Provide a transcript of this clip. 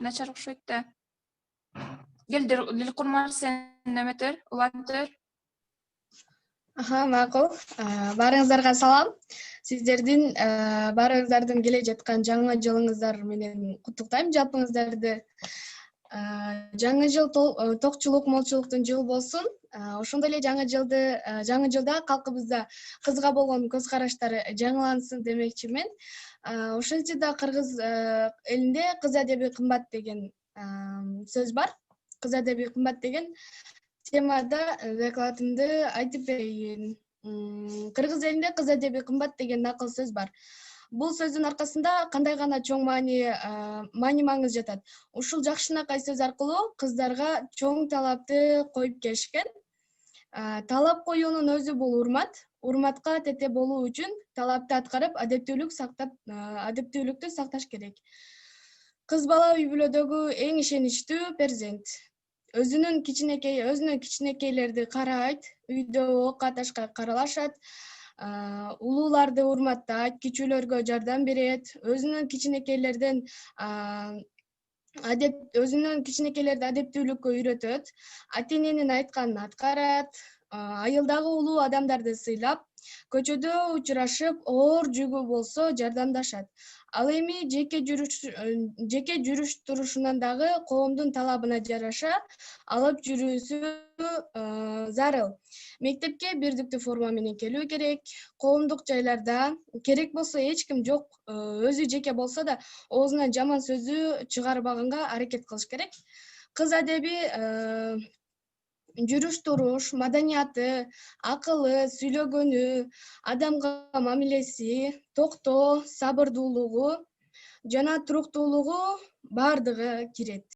начар окшойт да. Дил курмар сен неметер, улантыр. Макул. Баарыңыздарга салам. Сиздердин баарыңыздардын келе жаткан жаңы жылыңыздар менен куттуктайм жалпыңыздарды. Жаңы жыл токчулук, молчулуктун жылы болсун. Ошондой эле жаңы жылда калкыбызда кызга болгон көз караштар жаңылансын демекчимин. Ошентсе да кыргыз элинде кыз адеби кымбат деген сөз бар. Кыз адеби кымбат деген темада докладымды айтып берейин. Кыргыз элинде кыз адеби кымбат деген накыл сөз бар. Бул сөздүн аркасында кандай гана чоң маани маңыз жатат. Ушул жакшынакай сөз аркылуу кыздарга чоң талапты коюп келишкен. Талап коюунун өзү бул урмат. Урматка тете болуу үчүн талапты аткарып, адептүүлүктү сакташ керек. Кыз бала үй бүлөдөгү эң ишеничтүү перзент. Өзүнүн кичинекейлерди карайт, үйдө ок аташка каралашат, улууларды урматтайт, кичүүлөргө жардам берет, өзүнүн кичинекейлерди адептүүлүккө үйрөтөт, ата-эненин айтканын аткарат, айылдагы улуу адамдарды сыйлап, көчөдө учурашып, оор жүгү болсо жардамдашат. Ал эми жеке жүрүш турушунан дагы коомдун талабына жараша алып жүрүүсү зарыл. Мектепке бирдиктүү форма менен келүү керек. Коомдук жайларда керек болсо эч ким жок, өзү жеке болсо да оозунан жаман сөзү чыгарбаганга аракет кылыш керек. Кыз адеби жүрүш-туруш, маданияты, акылы, сүйлөгөнү, адамга мамилеси, токтоо, сабырдуулугу жана туруктуулугу бардыгы кирет.